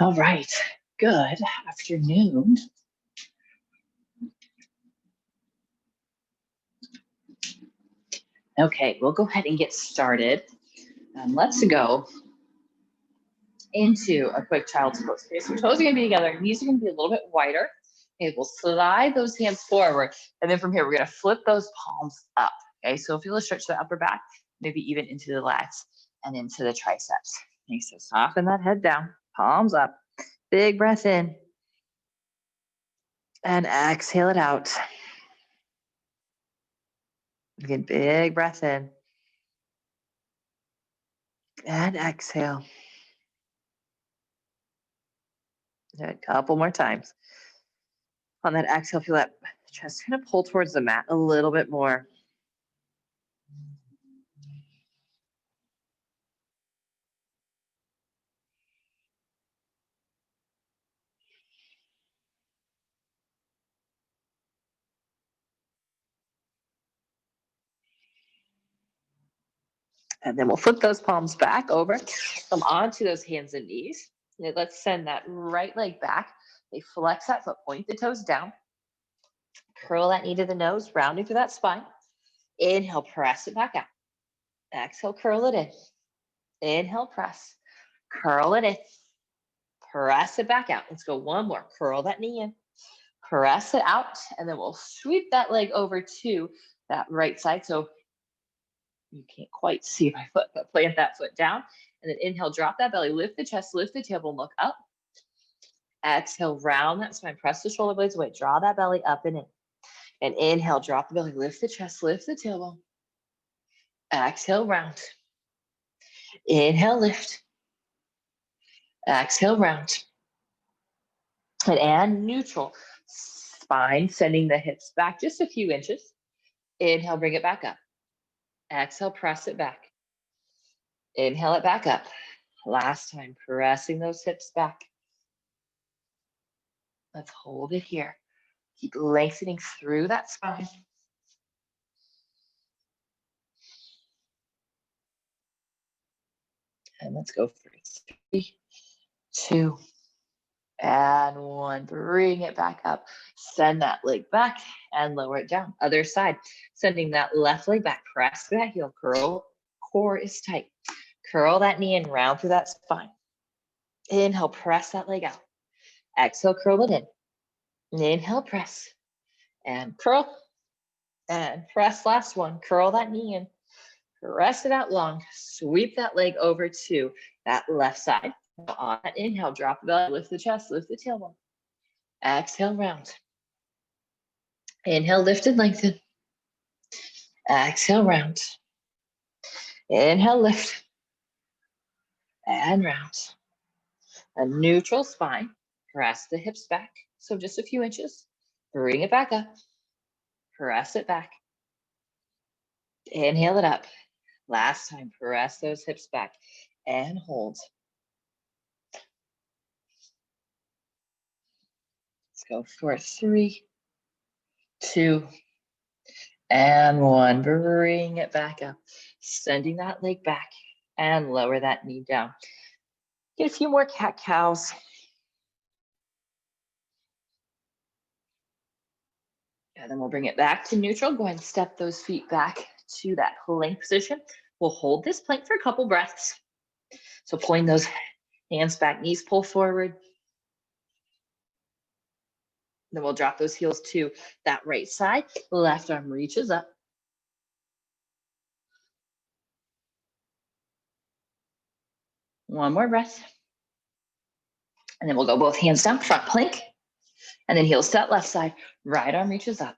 All right, good afternoon. Okay, we'll go ahead and get started. Let's go into a quick child's pose. Okay, so toes are gonna be together, knees are gonna be a little bit wider. Okay, we'll slide those hands forward, and then from here, we're gonna flip those palms up. Okay, so feel a stretch to the upper back, maybe even into the lats and into the triceps. Okay, so soften that head down, palms up, big breath in, and exhale it out. Again, big breath in. And exhale. A couple more times. On that exhale, feel that chest kind of pull towards the mat a little bit more. And then we'll flip those palms back over, come onto those hands and knees. And let's send that right leg back. They flex that foot, point the toes down. Curl that knee to the nose, rounding through that spine. Inhale, press it back out. Exhale, curl it in. Inhale, press. Curl it in. Press it back out. Let's go one more. Curl that knee in. Press it out. And then we'll sweep that leg over to that right side. So you can't quite see my foot, but plant that foot down. And then inhale, drop that belly, lift the chest, lift the tailbone, look up. Exhale, round that spine, press the shoulder blades away, draw that belly up and in. And inhale, drop the belly, lift the chest, lift the tailbone. Exhale, round. Inhale, lift. Exhale, round. And neutral. Spine, sending the hips back just a few inches. Inhale, bring it back up. Exhale, press it back. Inhale it back up. Last time, pressing those hips back. Let's hold it here. Keep lengthening through that spine. And let's go for 3, 2, and 1. Bring it back up. Send that leg back and lower it down. Other side, sending that left leg back. Press that heel, curl. Core is tight. Curl that knee and round through that spine. Inhale, press that leg out. Exhale, curl it in. Inhale, press. And curl. And press, last one. Curl that knee in. Press it out long. Sweep that leg over to that left side. On that inhale, drop the belly, lift the chest, lift the tailbone. Exhale, round. Inhale, lift and lengthen. Exhale, round. Inhale, lift. And round. A neutral spine. Press the hips back. So just a few inches. Bring it back up. Press it back. Inhale it up. Last time, press those hips back and hold. Let's go for 3, 2, and 1. Bring it back up. Sending that leg back and lower that knee down. Get a few more cat-cows. And then we'll bring it back to neutral. Go ahead and step those feet back to that plank position. We'll hold this plank for a couple breaths. So pulling those hands back, knees pull forward. Then we'll drop those heels to that right side. Left arm reaches up. One more breath. And then we'll go both hands down, front plank. And then heels to that left side. Right arm reaches up.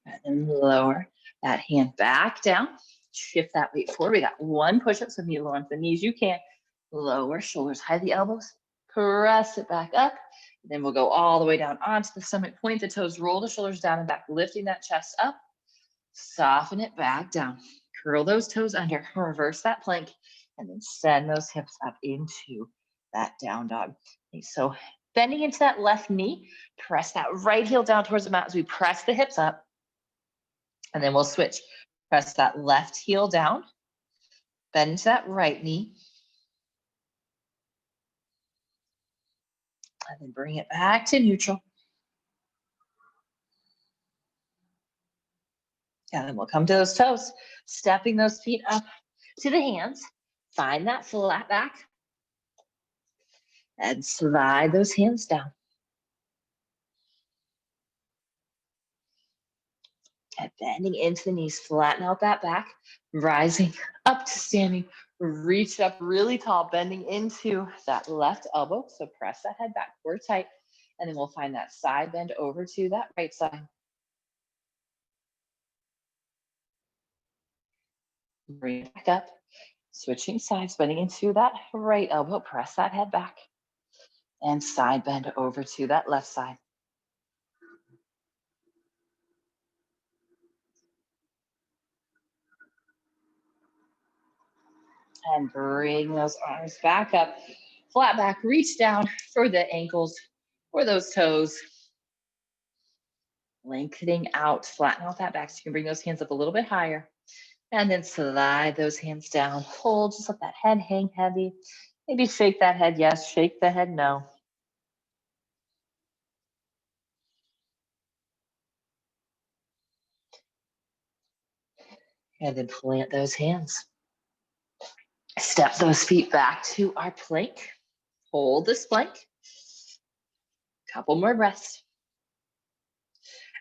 And then lower that hand back down. Shift that weight forward. We got 1 push-up, so knee lower the knees you can. Lower, shoulders high the elbows. Press it back up. Then we'll go all the way down onto the stomach. Point the toes, roll the shoulders down and back, lifting that chest up. Soften it back down. Curl those toes under. Reverse that plank. And then send those hips up into that down dog. Okay, so bending into that left knee. Press that right heel down towards the mat as we press the hips up. And then we'll switch. Press that left heel down. Bend into that right knee. And then bring it back to neutral. And then we'll come to those toes, stepping those feet up to the hands. Find that flat back. And slide those hands down. And bending into the knees, flatten out that back, rising up to standing, reach up really tall, bending into that left elbow. So press that head back, core tight, and then we'll find that side bend over to that right side. Bring it back up, switching sides, bending into that right elbow, press that head back, and side bend over to that left side. And bring those arms back up, flat back, reach down for the ankles or those toes. Lengthening out, flatten out that back so you can bring those hands up a little bit higher. And then slide those hands down. Hold, just let that head hang heavy. Maybe shake that head yes, shake the head no. And then plant those hands. Step those feet back to our plank. Hold this plank. Couple more breaths.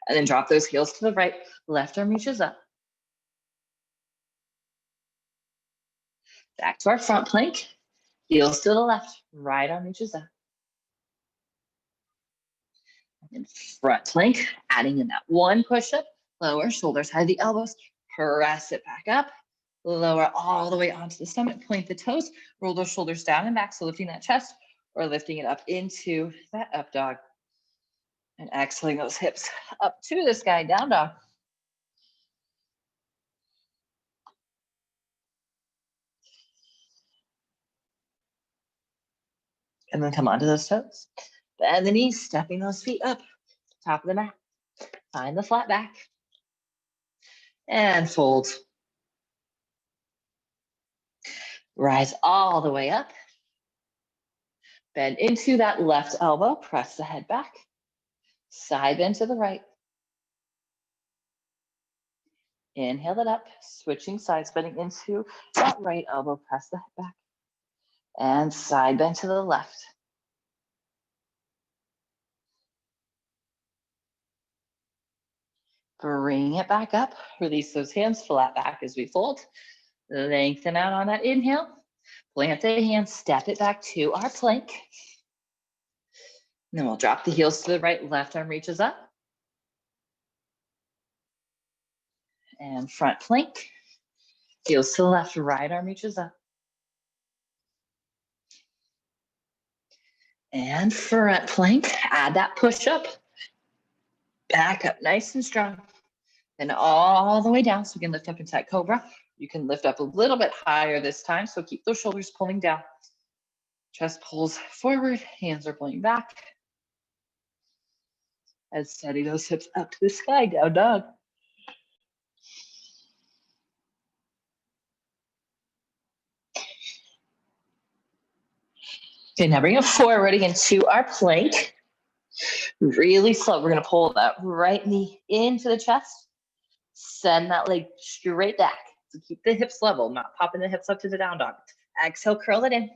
And then drop those heels to the right. Left arm reaches up. Back to our front plank. Heels to the left. Right arm reaches up. And front plank, adding in that one push-up. Lower shoulders, hide the elbows. Press it back up. Lower all the way onto the stomach. Point the toes. Roll those shoulders down and back. So lifting that chest or lifting it up into that up dog. And exhaling those hips up to the sky, down dog. And then come onto those toes. Bend the knees, stepping those feet up. Top of the mat. Find the flat back. And fold. Rise all the way up. Bend into that left elbow. Press the head back. Side bend to the right. Inhale it up, switching sides, bending into that right elbow, press the head back. And side bend to the left. Bring it back up, release those hands, flat back as we fold. Lengthen out on that inhale. Plant the hands, step it back to our plank. And then we'll drop the heels to the right, left arm reaches up. And front plank. Heels to the left, right arm reaches up. And front plank, add that push up. Back up nice and strong. Then all the way down so we can lift up into that cobra. You can lift up a little bit higher this time, so keep those shoulders pulling down. Chest pulls forward, hands are pulling back. And steady those hips up to the sky, down dog. Okay, now bring it forward again to our plank. Really slow. We're gonna pull that right knee into the chest. Send that leg straight back. So keep the hips level, not popping the hips up to the down dog. Exhale, curl it in.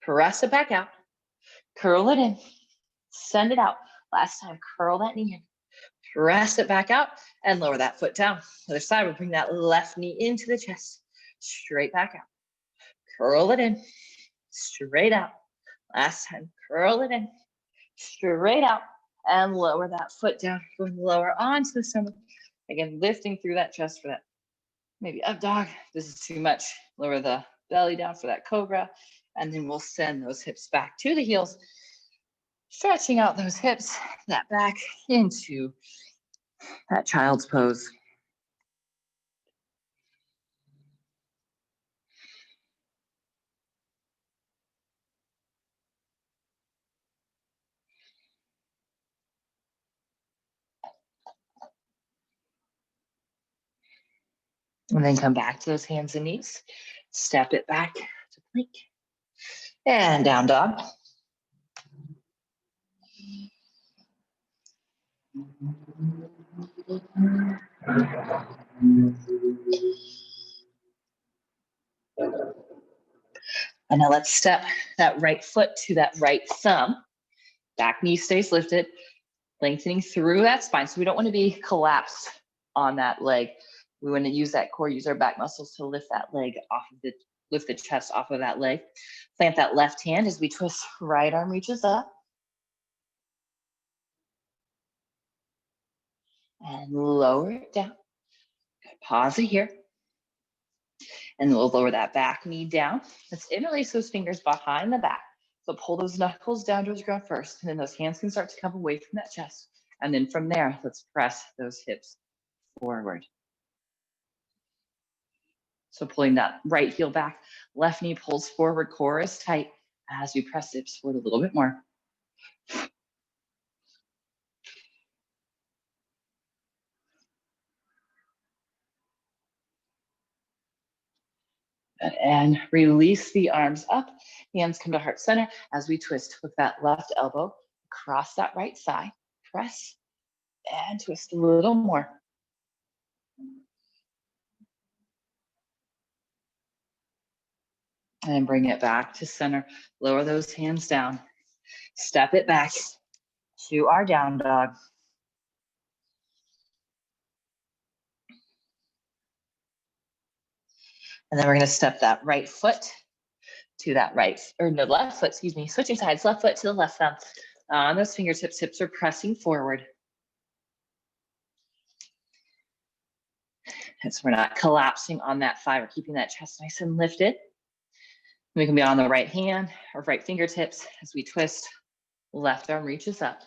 Press it back out. Curl it in. Send it out. Last time, curl that knee in. Press it back out and lower that foot down. Other side, we'll bring that left knee into the chest. Straight back out. Curl it in. Straight out. Last time, curl it in. Straight out. And lower that foot down. Going lower onto the stomach. Again, lifting through that chest for that maybe up dog. This is too much. Lower the belly down for that cobra. And then we'll send those hips back to the heels. Stretching out those hips, that back into that child's pose. And then come back to those hands and knees. Step it back to plank. And down dog. And now let's step that right foot to that right thumb. Back knee stays lifted, lengthening through that spine. So we don't want to be collapsed on that leg. We want to use that core, use our back muscles to lift that leg off of the, lift the chest off of that leg. Plant that left hand as we twist, right arm reaches up. And lower it down. Pause it here. And we'll lower that back knee down. Let's interlace those fingers behind the back. So pull those knuckles down towards the ground first, and then those hands can start to come away from that chest. And then from there, let's press those hips forward. So pulling that right heel back, left knee pulls forward, core is tight as we press hips forward a little bit more. And release the arms up, hands come to heart center as we twist with that left elbow, across that right thigh, press and twist a little more. And bring it back to center. Lower those hands down. Step it back to our down dog. And then we're going to step that right foot to that right, or no, left foot, excuse me, switching sides, left foot to the left thumb. On those fingertips, hips are pressing forward. And so we're not collapsing on that thigh. We're keeping that chest nice and lifted. We can be on the right hand or right fingertips as we twist. Left arm reaches up.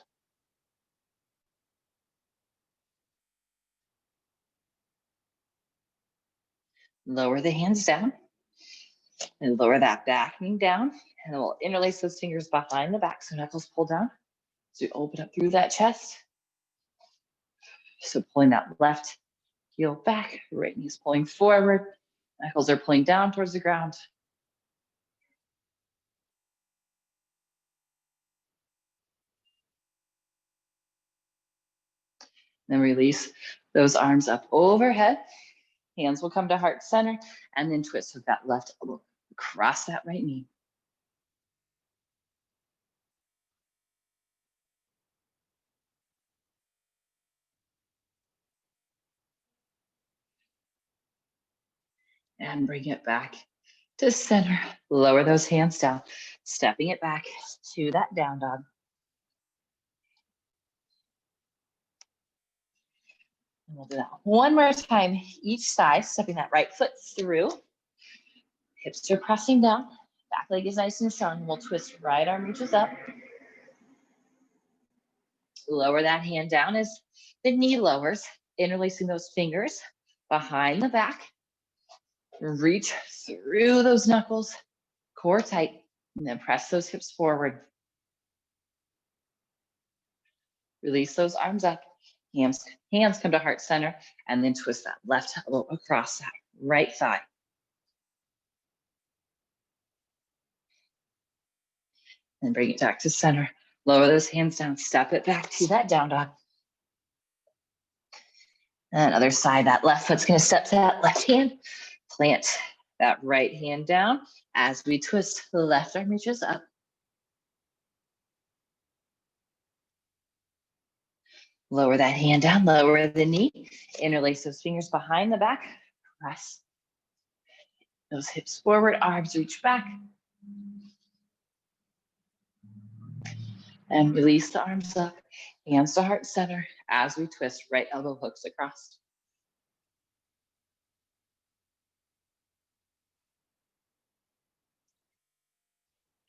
Lower the hands down. And lower that back knee down. And then we'll interlace those fingers behind the back so knuckles pull down. So we open up through that chest. So pulling that left heel back, right knee's pulling forward. Knuckles are pulling down towards the ground. Then release those arms up overhead. Hands will come to heart center and then twist with that left elbow across that right knee. And bring it back to center. Lower those hands down, stepping it back to that down dog. And we'll do that one more time, each side, stepping that right foot through. Hips are pressing down, back leg is nice and strong. We'll twist, right arm reaches up. Lower that hand down as the knee lowers, interlacing those fingers behind the back. Reach through those knuckles, core tight, and then press those hips forward. Release those arms up, hands come to heart center, and then twist that left elbow across that right thigh. And bring it back to center. Lower those hands down, step it back to that down dog. And other side, that left foot's gonna step to that left hand, plant that right hand down as we twist, the left arm reaches up. Lower that hand down, lower the knee, interlace those fingers behind the back, press those hips forward, arms reach back. And release the arms up, hands to heart center as we twist, right elbow hooks across.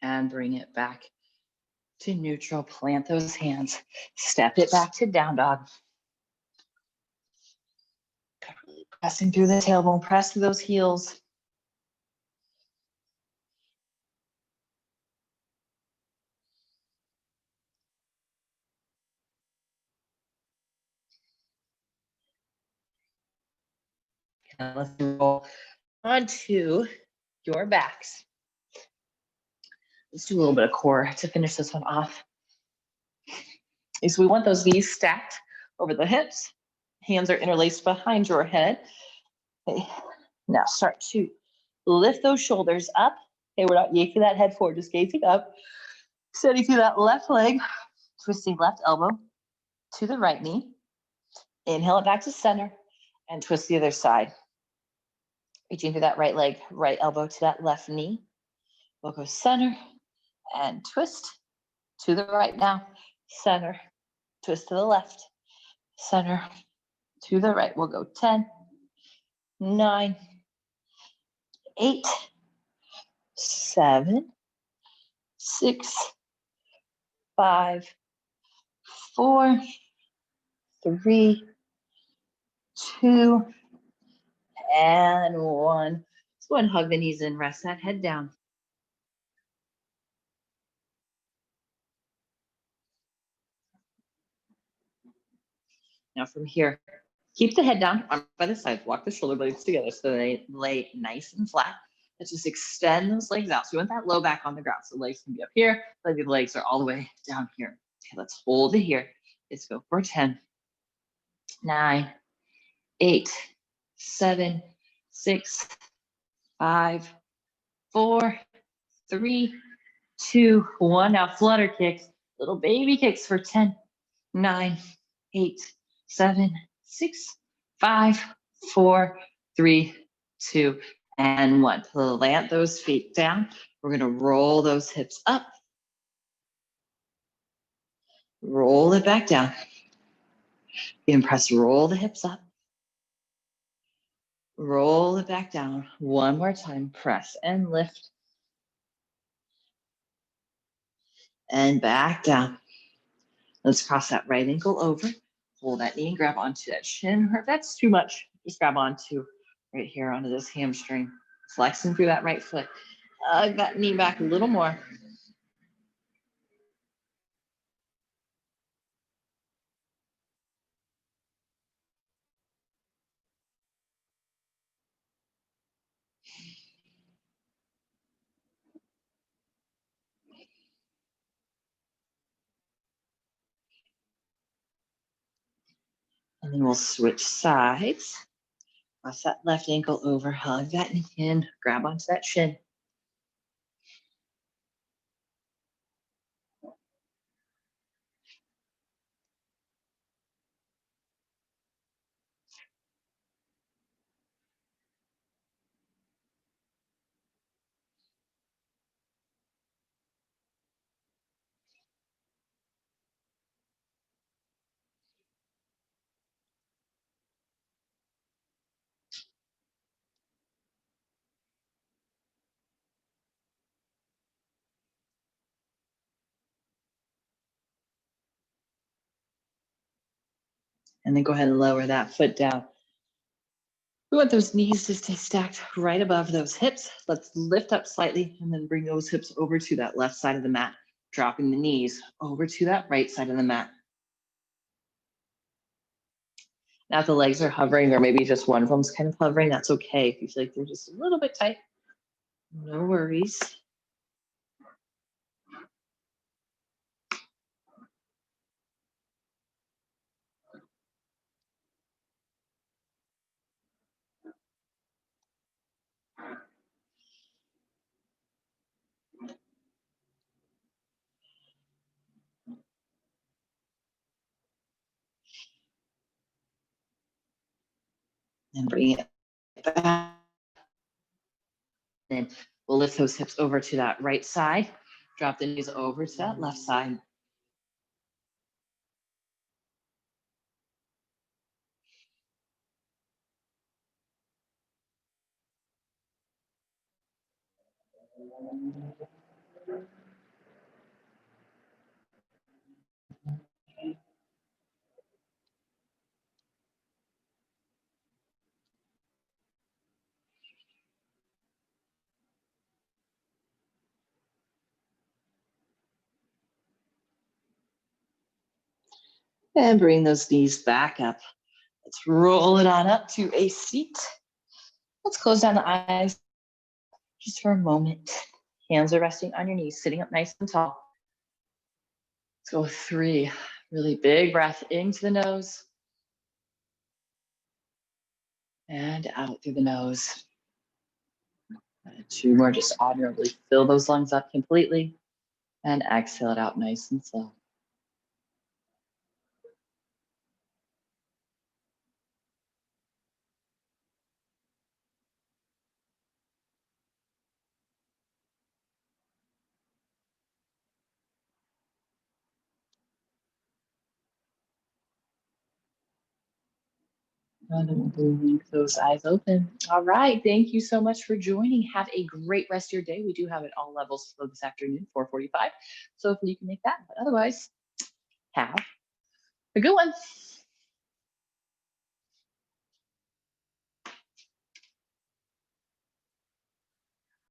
And bring it back to neutral, plant those hands, step it back to down dog. Pressing through the tailbone, press through those heels. And let's roll onto your backs. Let's do a little bit of core to finish this one off. So we want those knees stacked over the hips. Hands are interlaced behind your head. Okay. Now start to lift those shoulders up. Okay, we're not yanking that head forward, just gazing up. Steady through that left leg, twisting left elbow to the right knee. Inhale it back to center and twist the other side. Reaching through that right leg, right elbow to that left knee. We'll go center and twist to the right now. Center, twist to the left. Center to the right. We'll go 10, 9, 8, 7, 6, 5, 4, 3, 2, and 1. Let's go ahead and hug the knees in, rest that head down. Now from here, keep the head down, arms by the sides, walk the shoulder blades together so they lay nice and flat. Let's just extend those legs out. So we want that low back on the ground. So legs can be up here, but the legs are all the way down here. Okay, let's hold it here. Let's go for 10, 9, 8, 7, 6, 5, 4, 3, 2, 1. Now flutter kicks, little baby kicks for 10, 9, 8, 7, 6, 5, 4, 3, 2, and 1. Plant those feet down. We're going to roll those hips up. Roll it back down. Again, press, roll the hips up. Roll it back down. One more time. Press and lift. And back down. Let's cross that right ankle over. Hold that knee and grab onto that shin. Or if that's too much, just grab onto right here onto this hamstring. Flexing through that right foot. Hug that knee back a little more. And then we'll switch sides. Cross that left ankle over, hug that knee in, grab onto that shin. And then go ahead and lower that foot down. We want those knees to stay stacked right above those hips. Let's lift up slightly and then bring those hips over to that left side of the mat, dropping the knees over to that right side of the mat. Now if the legs are hovering or maybe just one of them's kind of hovering, that's okay. If you feel like they're just a little bit tight, no worries. And bring it back. Then we'll lift those hips over to that right side. Drop the knees over to that left side. And bring those knees back up. Let's roll it on up to a seat. Let's close down the eyes. just for a moment. Hands are resting on your knees, sitting up nice and tall. Let's go with 3. Really big breath into the nose and out through the nose. And 2 more, just honorably fill those lungs up completely and exhale it out nice and slow. And blink those eyes open. All right, thank you so much for joining. Have a great rest of your day. We do have it all levels for this afternoon, 4:45. So hopefully you can make that, but otherwise, have a good one.